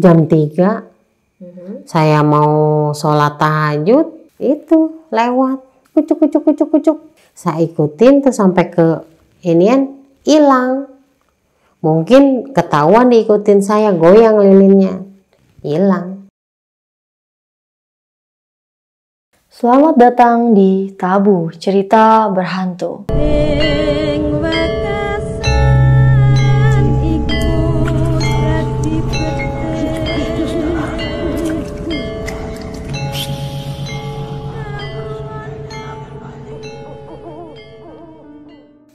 jam 3 saya mau sholat tahajud, itu lewat kucuk. Saya ikutin tuh sampai ke inian, hilang. Mungkin ketahuan diikutin saya, goyang lilinnya, hilang. Selamat datang di Tabu Cerita Berhantu.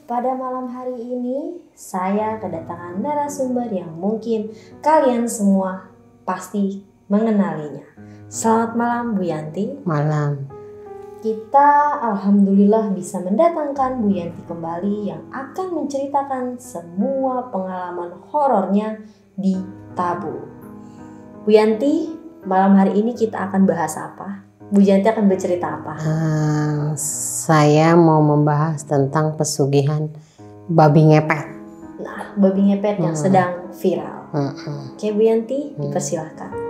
Pada malam hari ini, saya kedatangan narasumber yang mungkin kalian semua pasti mengenalinya. Selamat malam Bu Yanti. Malam. Kita alhamdulillah bisa mendatangkan Bu Yanti kembali yang akan menceritakan semua pengalaman horornya di Tabu. Bu Yanti, malam hari ini kita akan bahas apa? Bu Yanti akan bercerita apa? Saya mau membahas tentang pesugihan babi ngepet. Nah, babi ngepet yang sedang viral. Oke Bu Yanti, dipersilahkan.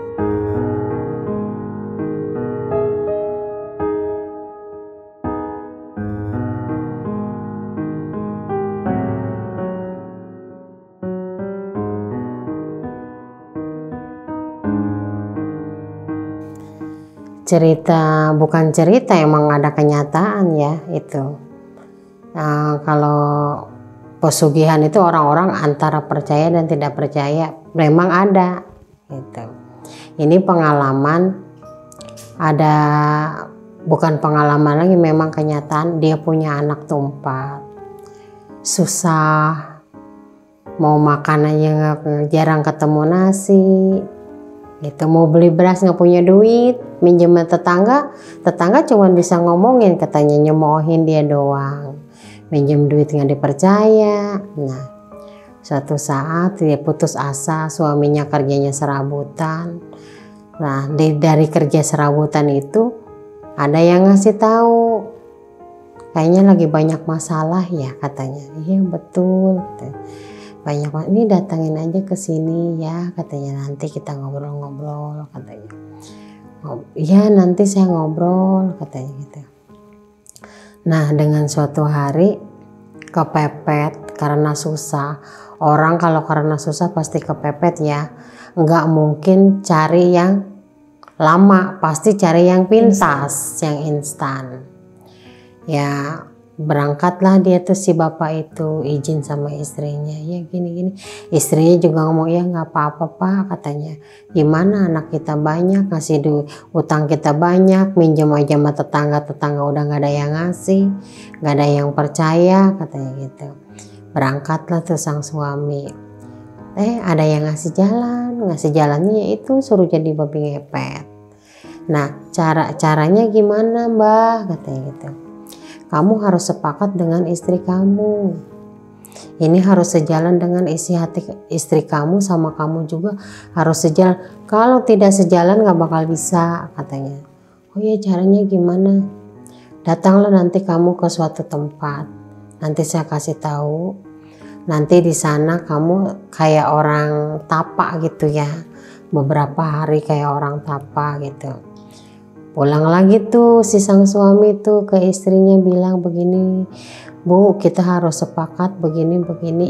Cerita, bukan cerita, emang ada kenyataan ya itu. Kalau pesugihan itu orang-orang antara percaya dan tidak percaya, memang ada gitu. Ini pengalaman, ada, bukan pengalaman lagi, memang kenyataan. Dia punya anak tuh 4, susah, mau makan aja jarang ketemu nasi gitu, mau beli beras nggak punya duit, minjem tetangga cuma bisa ngomongin, katanya nyemohin dia doang, minjem duit nggak dipercaya. Nah, suatu saat dia putus asa, suaminya kerjanya serabutan. Nah, dari kerja serabutan itu ada yang ngasih tahu, kayaknya lagi banyak masalah ya, katanya. Iya betul, banyak, ini datangin aja ke sini ya, katanya, nanti kita ngobrol-ngobrol, katanya. Iya nanti saya ngobrol, katanya gitu. Nah, dengan suatu hari kepepet karena susah. Orang kalau karena susah pasti kepepet ya, nggak mungkin cari yang lama, pasti cari yang pintas, yang instan. Ya berangkatlah dia tuh, si bapak itu izin sama istrinya, ya gini-gini. Istrinya juga ngomong, ya nggak apa-apa Pak, katanya. Gimana, anak kita banyak, ngasih duit, utang kita banyak, minjem aja sama tetangga udah nggak ada yang ngasih, nggak ada yang percaya, katanya gitu. Berangkatlah tuh sang suami. Ada yang ngasih jalannya yaitu suruh jadi babi ngepet. Nah, caranya gimana Mbah, katanya gitu. Kamu harus sepakat dengan istri kamu. Ini harus sejalan dengan isi hati istri kamu, sama kamu juga harus sejalan. Kalau tidak sejalan nggak bakal bisa, katanya. Oh ya, caranya gimana? Datanglah nanti kamu ke suatu tempat. Nanti saya kasih tahu. Nanti di sana kamu kayak orang tapa gitu ya. Beberapa hari kayak orang tapa gitu. Pulang lagi tuh si sang suami tuh ke istrinya bilang begini, Bu, kita harus sepakat begini,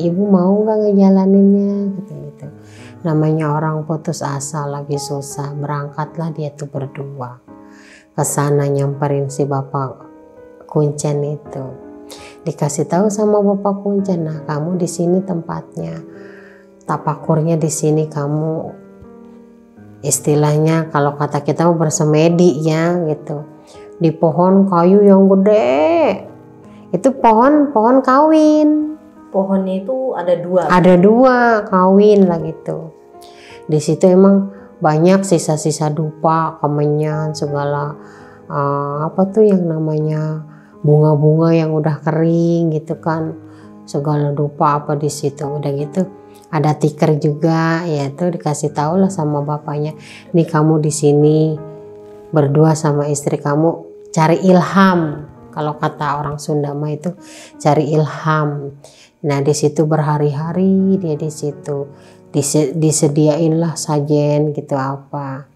ibu mau nggak ngejalaninnya, gitu. Namanya orang putus asa lagi susah, berangkatlah dia tuh berdua ke sana, nyamperin si bapak kuncen itu. Dikasih tahu sama bapak kuncen, nah kamu di sini tempatnya, tapakurnya di sini, kamu istilahnya kalau kata kita bersemedi ya gitu, di pohon kayu yang gede. Itu pohon kawin. Pohonnya itu ada 2. Ada 2 kawin lah gitu. Di situ emang banyak sisa-sisa dupa, kemenyan, segala apa tuh yang namanya bunga-bunga yang udah kering gitu kan, segala dupa apa di situ. Udah gitu ada tikar juga, ya tuh dikasih tahu lah sama bapaknya, nih kamu di sini berdua sama istri kamu cari ilham. Kalau kata orang Sunda mah itu cari ilham. Nah di situ berhari-hari dia di situ disediainlah sajen gitu apa.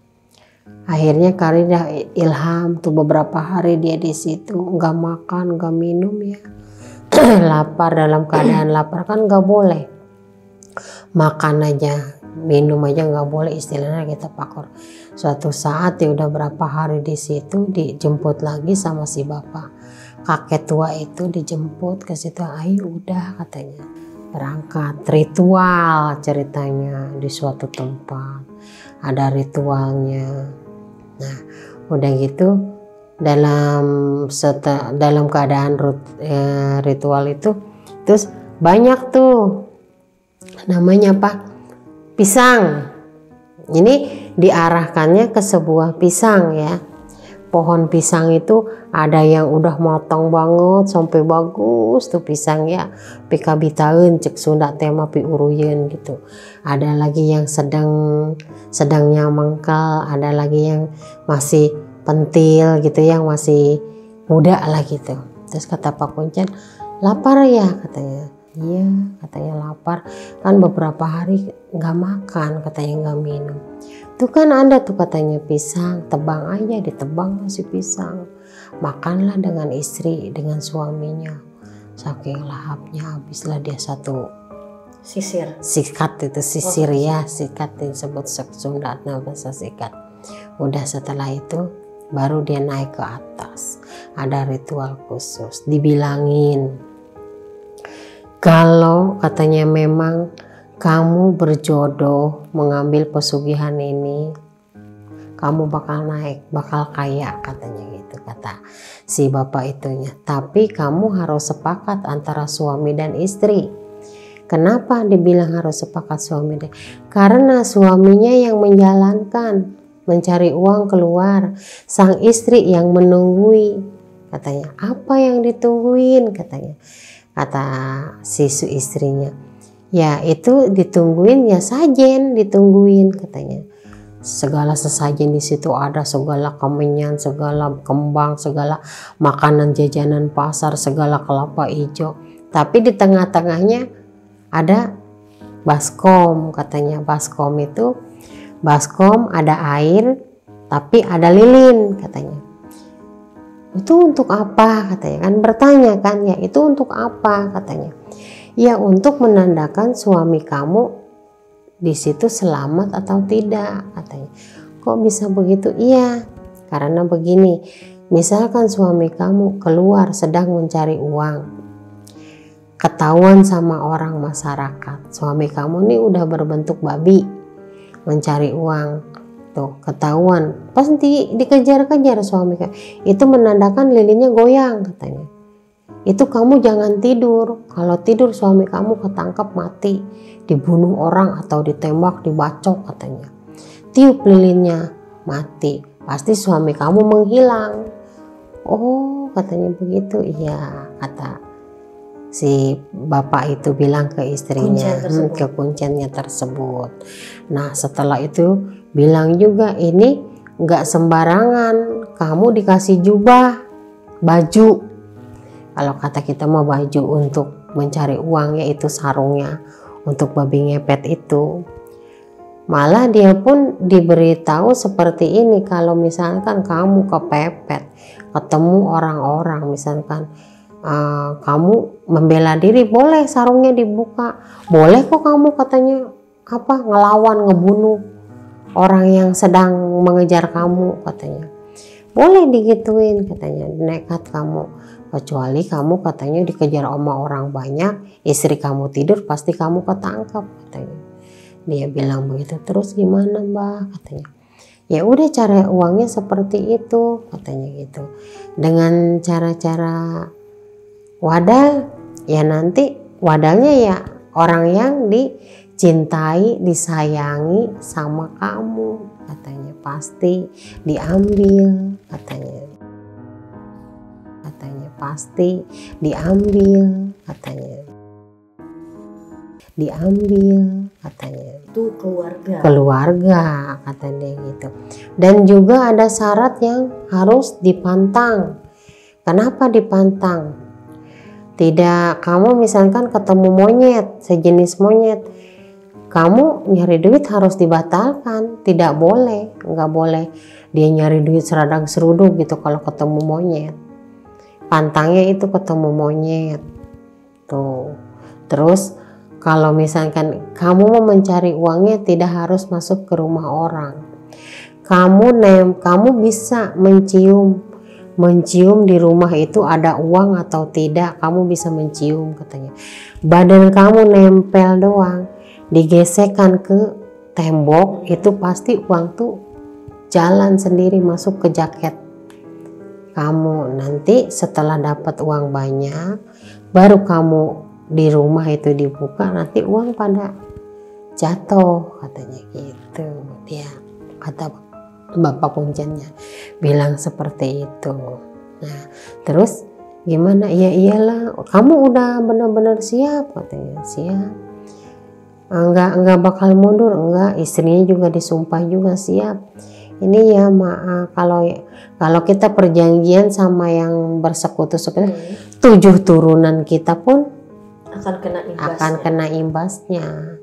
Akhirnya Karina ilham tuh beberapa hari dia di situ nggak makan nggak minum ya. Lapar, dalam keadaan lapar kan nggak boleh, makan aja minum aja nggak boleh, istilahnya kita pakor. Suatu saat ya udah berapa hari di situ dijemput lagi sama si bapak kakek tua itu, dijemput ke situ. Ayo udah katanya berangkat, ritual ceritanya di suatu tempat ada ritualnya. Nah udah gitu dalam keadaan ritual itu terus banyak tuh namanya apa, pisang. Ini diarahkannya ke sebuah pisang ya, pohon pisang itu ada yang udah matang banget sampai bagus tuh pisang ya, pikabitaeun cek Sunda tema pi uruyeun gitu. Ada lagi yang sedangnya mangkal, ada lagi yang masih pentil gitu, yang masih muda lah gitu. Terus kata Pak Kuncen, lapar ya katanya. Iya katanya lapar, kan beberapa hari nggak makan katanya, nggak minum. Tuh kan ada tuh katanya pisang, tebang aja, ditebang si pisang, makanlah dengan istri dengan suaminya. Saking lahapnya habislah dia satu sikat itu sisir ya, sikat disebut Sunda bahasa sikat. Udah setelah itu baru dia naik ke atas, ada ritual khusus, dibilangin kalau katanya memang kamu berjodoh mengambil pesugihan ini, kamu bakal naik, bakal kaya katanya gitu kata si bapak itunya. Tapi kamu harus sepakat antara suami dan istri. Kenapa dibilang harus sepakat suami dan? Karena suaminya yang menjalankan, mencari uang keluar, sang istri yang menunggui katanya. Apa yang ditungguin katanya? Kata si istrinya, ya itu ditungguin ya sajen, ditungguin katanya. Segala sesajen di situ ada, segala kemenyan, segala kembang, segala makanan jajanan pasar, segala kelapa hijau. Tapi di tengah-tengahnya ada baskom katanya. Baskom ada air, tapi ada lilin katanya. Itu untuk apa katanya, kan bertanya kan ya, itu untuk apa katanya. Ya untuk menandakan suami kamu di situ selamat atau tidak katanya. Kok bisa begitu? Iya karena begini, misalkan suami kamu keluar sedang mencari uang, ketahuan sama orang masyarakat suami kamu nih udah berbentuk babi mencari uang, tuh ketahuan, pasti dikejar-kejar suami kamu, itu menandakan lilinnya goyang katanya. Itu kamu jangan tidur, kalau tidur suami kamu ketangkap mati, dibunuh orang atau ditembak, dibacok katanya. Tiup lilinnya mati, pasti suami kamu menghilang. Oh katanya begitu. Iya kata si bapak itu bilang ke istrinya, ke kuncennya tersebut. Nah setelah itu bilang juga, ini nggak sembarangan kamu dikasih jubah, baju. Kalau kata kita mau baju untuk mencari uang, yaitu sarungnya untuk babi ngepet itu. Malah dia pun diberitahu seperti ini, kalau misalkan kamu kepepet, ketemu orang-orang, misalkan kamu membela diri, boleh sarungnya dibuka, boleh kok kamu katanya ngelawan, ngebunuh orang yang sedang mengejar kamu katanya, boleh digituin katanya, nekat kamu, kecuali kamu katanya dikejar sama orang banyak, istri kamu tidur pasti kamu ketangkap katanya. Dia bilang begitu. Terus gimana mbak katanya, ya udah cara uangnya seperti itu katanya gitu, dengan cara-cara wadal, ya nanti wadalnya ya orang yang dicintai, disayangi sama kamu katanya, pasti diambil katanya, pasti diambil katanya, itu keluarga kata dia gitu. Dan juga ada syarat yang harus dipantang. Kenapa dipantang? Tidak, kamu misalkan ketemu monyet, sejenis monyet, kamu nyari duit harus dibatalkan, tidak boleh, nggak boleh dia nyari duit seradang seruduk gitu kalau ketemu monyet. Pantangnya itu ketemu monyet tuh. Terus kalau misalkan kamu mau mencari uangnya tidak harus masuk ke rumah orang. Kamu bisa mencium di rumah itu ada uang atau tidak, kamu bisa mencium katanya. Badan kamu nempel doang, digesekkan ke tembok, itu pasti uang tuh jalan sendiri masuk ke jaket kamu. Nanti setelah dapat uang banyak, baru kamu di rumah itu dibuka, nanti uang pada jatuh katanya gitu. Dia kata bapak kuncinya bilang seperti itu. Nah terus gimana? Ya iyalah, kamu udah benar-benar siap katanya. Siap, enggak bakal mundur, enggak. Istrinya juga disumpah juga siap. Ini ya maaf, kalau kita perjanjian sama yang bersekutu 7 turunan kita pun akan kena imbasnya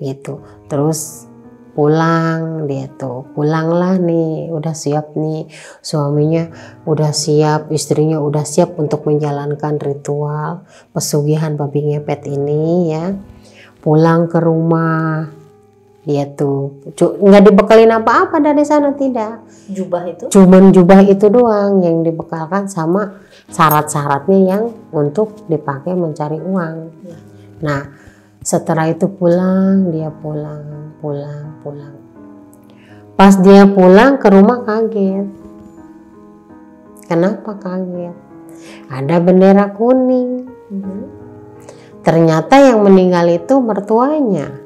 gitu. Terus pulanglah nih, udah siap nih, suaminya udah siap, istrinya udah siap untuk menjalankan ritual pesugihan babi ngepet ini ya. Pulang ke rumah, dia tuh nggak dibekalin apa-apa dari sana, tidak. Cuman jubah itu doang yang dibekalkan sama syarat-syaratnya yang untuk dipakai mencari uang. Nah setelah itu dia pulang. Pas dia pulang ke rumah kaget. Kenapa kaget? Ada bendera kuning. Ternyata yang meninggal itu mertuanya.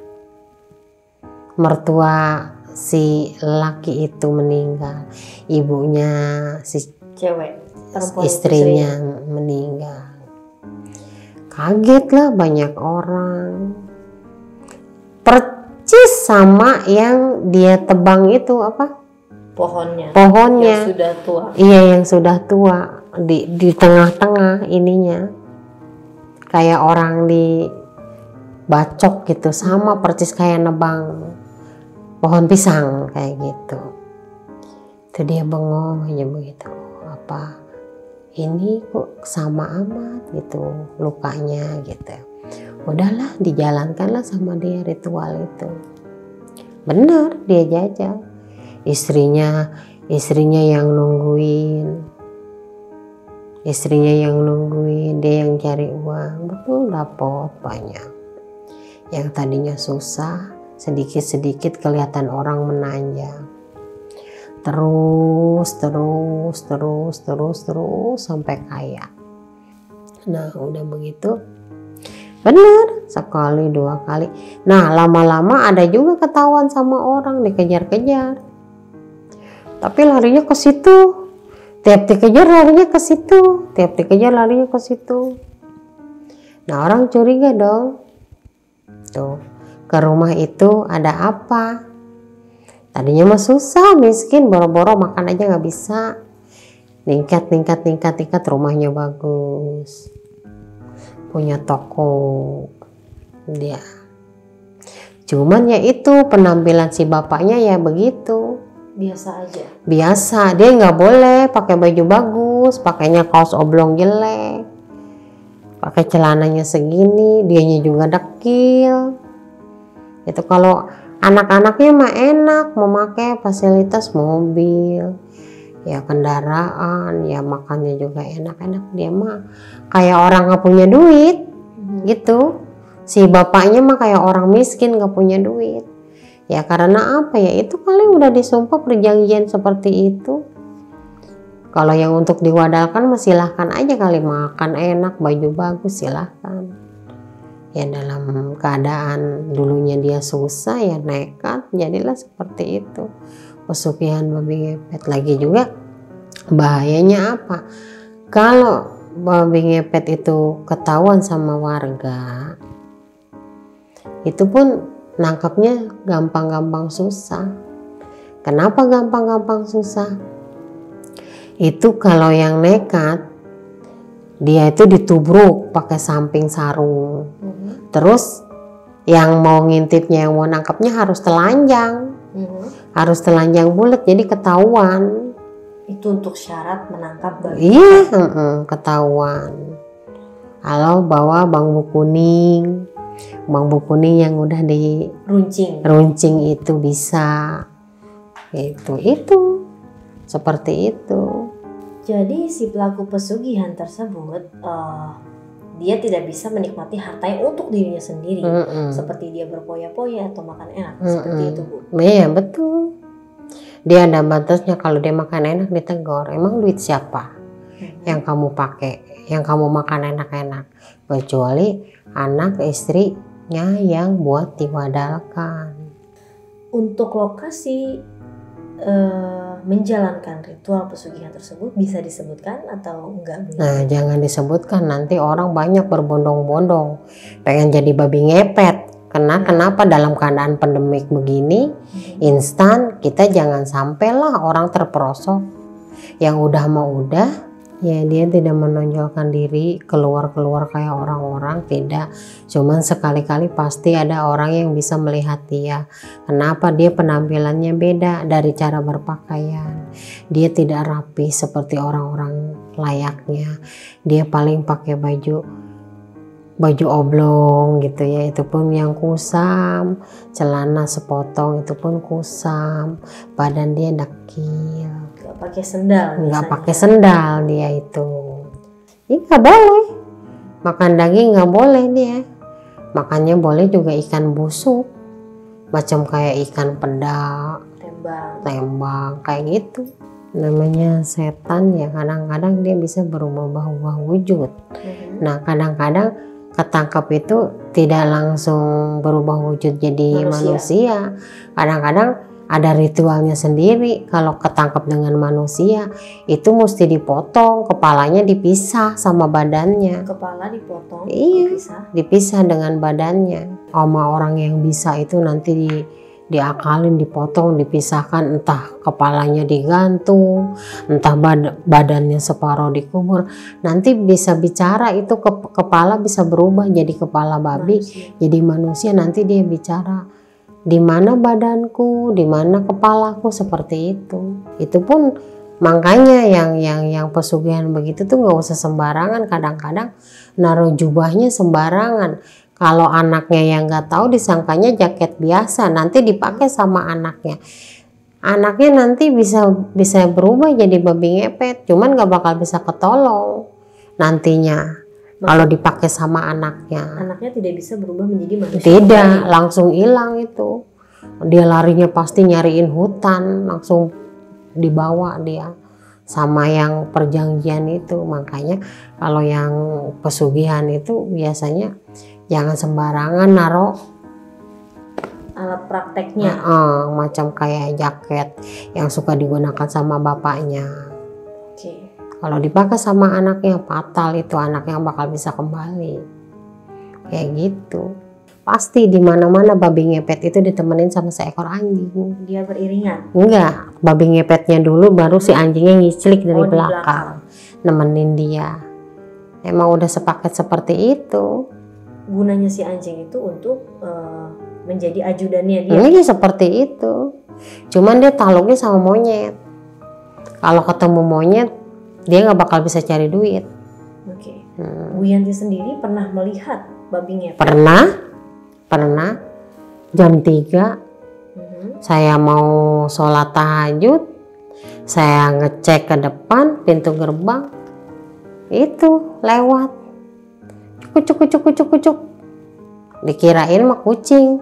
Mertua si laki itu meninggal. Ibunya si istrinya meninggal. Kaget lah banyak orang. Percis sama yang dia tebang itu apa? Pohonnya. Yang sudah tua. Iya, yang sudah tua di tengah-tengah ininya. Kayak orang dibacok gitu, sama percis kayak nebang pohon pisang kayak gitu. Itu dia bengong aja begitu. Apa ini kok sama amat gitu lukanya gitu. Udahlah, dijalankanlah sama dia ritual itu. Benar, dia jajal. Istrinya yang nungguin. Dia yang cari uang. Betul, dapat banyak. Yang tadinya susah, sedikit-sedikit kelihatan orang menanjak. Terus sampai kaya. Nah, udah begitu. Benar, sekali 2 kali. Nah, lama-lama ada juga ketahuan sama orang, dikejar-kejar. Tapi larinya ke situ. Tiap dikejar larinya ke situ. Nah, orang curiga dong. Tuh, ke rumah itu ada apa? Tadinya mah susah, miskin, boro-boro makan aja nggak bisa. Tingkat, rumahnya bagus. Punya toko dia. Cuman ya itu penampilan si bapaknya ya begitu. Biasa aja. Biasa, dia nggak boleh pakai baju bagus, pakainya kaos oblong jelek, pakai celananya segini, dianya juga dekil. Itu kalau anak-anaknya mah enak memakai fasilitas mobil, ya kendaraan, ya makannya juga enak-enak. Dia mah kayak orang nggak punya duit gitu. Si bapaknya mah kayak orang miskin nggak punya duit. Ya karena apa ya, itu kali udah disumpah perjanjian seperti itu. Kalau yang untuk diwadalkan mah silahkan aja kali, makan enak, baju bagus silahkan. Ya dalam keadaan dulunya dia susah ya nekat, jadilah seperti itu. Pesugihan babi ngepet. Lagi juga bahayanya apa? Kalau babi ngepet itu ketahuan sama warga, itu pun nangkapnya gampang-gampang susah. Kenapa gampang-gampang susah? Itu kalau yang nekat, dia itu ditubruk pakai samping sarung. Terus Yang mau ngintipnya, yang mau nangkapnya harus telanjang. Harus telanjang bulat, jadi ketahuan. Itu untuk syarat menangkap babi. Iya, ketahuan. Kalau bawa bambu kuning yang udah di runcing itu bisa. Itu seperti itu. Jadi si pelaku pesugihan tersebut dia tidak bisa menikmati hartanya untuk dirinya sendiri, seperti dia berpoya-poya atau makan enak, seperti itu, Bu. Iya, betul. Dia ada batasnya. Kalau dia makan enak ditegur, emang duit siapa yang kamu pakai, yang kamu makan enak-enak? Kecuali anak istrinya yang buat diwadalkan. Untuk lokasi menjalankan ritual pesugihan tersebut bisa disebutkan atau enggak, Bu? Nah, jangan disebutkan, nanti orang banyak berbondong-bondong pengen jadi babi ngepet. Kenapa dalam keadaan pandemik begini instan, kita jangan sampailah orang terperosok. Yang udah mau udah, ya dia tidak menonjolkan diri keluar kayak orang-orang, tidak. Cuman sekali-kali pasti ada orang yang bisa melihat dia. Kenapa? Dia penampilannya beda dari cara berpakaian. Dia tidak rapi seperti orang-orang layaknya. Dia paling pakai baju oblong gitu ya, itu pun yang kusam, celana sepotong itu pun kusam, badan dia dekil. Nggak pakai sendal. Nggak pakai sendal dia itu. Ya nggak boleh. Makan daging nggak boleh dia. Makannya boleh juga ikan busuk, macam kayak ikan peda, tembang kayak gitu. Namanya setan ya, kadang-kadang dia bisa berubah-ubah wujud. Nah, kadang-kadang ketangkap itu tidak langsung berubah wujud jadi manusia. Kadang-kadang ada ritualnya sendiri. Kalau ketangkap dengan manusia itu mesti dipotong, kepalanya dipisah sama badannya. Kepala dipotong? Iya, dipisah dengan badannya. Sama orang yang bisa itu nanti diakalin, dipotong, dipisahkan, entah kepalanya digantung, entah badannya separuh dikubur. Nanti bisa bicara, itu kepala bisa berubah jadi kepala babi, jadi manusia. Nanti dia bicara, di mana badanku, di mana kepalaku, seperti itu. Itu pun makanya yang pesugihan begitu tuh nggak usah sembarangan. Kadang-kadang naruh jubahnya sembarangan. Kalau anaknya yang nggak tahu, disangkanya jaket biasa, nanti dipakai sama anaknya. Anaknya nanti bisa berubah jadi babi ngepet, cuman nggak bakal bisa ketolong nantinya kalau dipakai sama anaknya. Anaknya tidak bisa berubah menjadi manusia? Tidak, langsung hilang itu. Dia larinya pasti nyariin hutan, langsung dibawa dia sama yang perjanjian itu. Makanya kalau yang pesugihan itu biasanya jangan sembarangan naruh alat prakteknya. Macam kayak jaket yang suka digunakan sama bapaknya. Kalau dipakai sama anaknya fatal, itu anaknya bakal bisa kembali. Kayak gitu. Pasti di mana-mana babi ngepet itu ditemenin sama seekor anjing. Dia beriringan? Enggak, babi ngepetnya dulu baru si anjingnya ngiclik dari belakang. Nemenin dia. Emang udah sepaket seperti itu. Gunanya si anjing itu untuk menjadi ajudannya dia? Iya, seperti itu. Cuman dia taluknya sama monyet. Kalau ketemu monyet, dia nggak bakal bisa cari duit. Bu Yanti sendiri pernah melihat babi ngepet? Pernah. Jam 3 saya mau sholat tahajud, saya ngecek ke depan pintu gerbang, itu lewat. Cuk. Dikirain mah kucing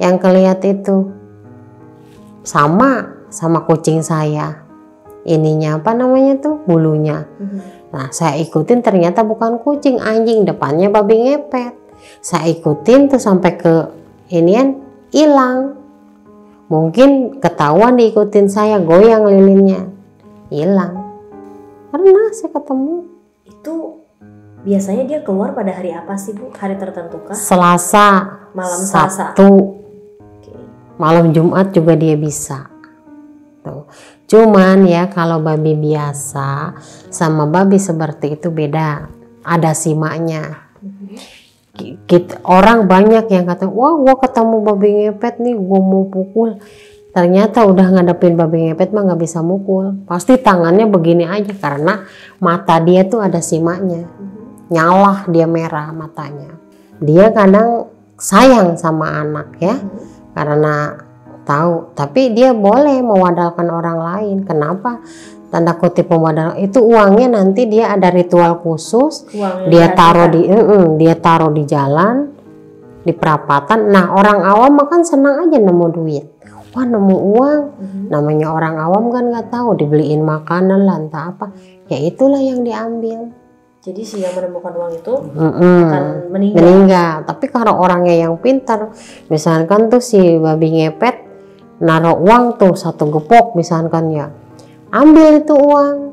yang kelihat itu. Sama kucing saya. Ininya apa namanya tuh, bulunya. Nah, saya ikutin, ternyata bukan kucing, anjing, depannya babi ngepet. Saya ikutin tuh sampai ke inian, hilang. Mungkin ketahuan diikutin saya, goyang lilinnya, hilang. Karena saya ketemu. Itu biasanya dia keluar pada hari apa sih, Bu? Hari tertentu kah? Selasa, malam Sabtu, malam Jumat juga dia bisa. Tuh. Cuman ya kalau babi biasa sama babi seperti itu beda. Ada simaknya. Orang banyak yang kata, wah gua ketemu babi ngepet nih, gua mau pukul. Ternyata udah ngadepin babi ngepet mah nggak bisa mukul. Pasti tangannya begini aja karena mata dia tuh ada simaknya. Nyalah dia merah matanya. Dia kadang sayang sama anak ya. Karena tahu, tapi dia boleh mewadalkan orang lain. Kenapa? Tanda kutip mewadal itu uangnya nanti dia ada ritual khusus. Dia taruh di jalan, di perapatan. Nah, orang awam makan senang aja nemu duit. Wah, nemu uang. Namanya orang awam kan nggak tahu dibeliin makanan lah entah apa. Ya itulah yang diambil. Jadi si yang menemukan uang itu akan meninggal. Tapi kalau orangnya yang pintar, misalkan tuh si babi ngepet naruh uang tuh 1 gepok misalkan ya, ambil itu uang,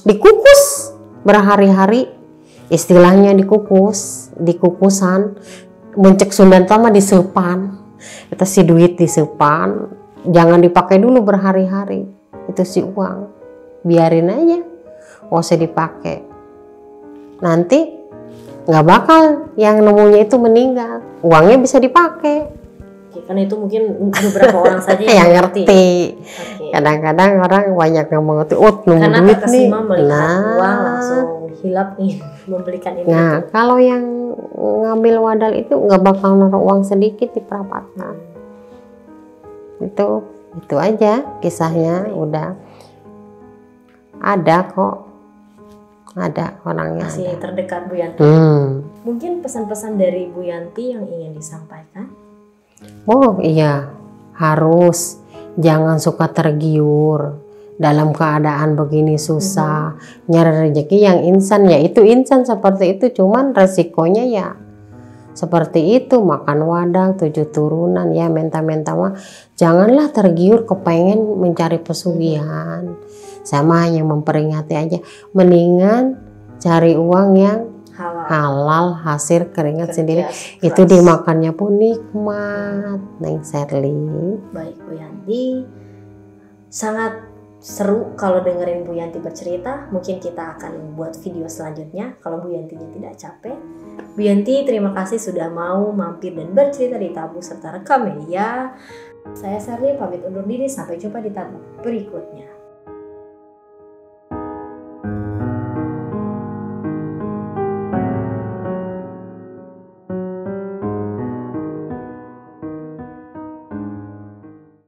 dikukus berhari-hari, istilahnya dikukusan, mencek Sundan sama disepan. Itu si duit disepan, jangan dipakai dulu berhari-hari. Itu si uang, biarin aja, nggak usah dipakai. Nanti nggak bakal yang nemunya itu meninggal, uangnya bisa dipakai. Oke, karena itu mungkin beberapa orang saja yang ngerti. Kadang-kadang orang banyak yang mengerti, nemu duit nih. Uang langsung hilap nih membelikan ini. Nah, kalau yang ngambil wadal itu nggak bakal naruh uang sedikit di perapatan. Itu aja kisahnya. Udah ada kok, ada orangnya. Masih terdekat Bu Yanti. Mungkin pesan-pesan dari Bu Yanti yang ingin disampaikan? Oh iya, harus jangan suka tergiur dalam keadaan begini susah. Nyari rezeki yang instan, ya itu instan seperti itu, cuman resikonya ya seperti itu, makan wadal 7 turunan ya, menta-menta mah janganlah tergiur kepengen mencari pesugihan. Sama hanya memperingati aja, mendingan cari uang yang halal, hasil keringat sendiri, itu dimakannya pun nikmat. Neng Sherly. Baik Bu Yanti, sangat seru kalau dengerin Bu Yanti bercerita. Mungkin kita akan buat video selanjutnya kalau Bu Yantinya tidak capek. Bu Yanti, terima kasih sudah mau mampir dan bercerita di Tabu serta Rekam Media. Saya Sherly pamit undur diri, sampai jumpa di Tabu berikutnya.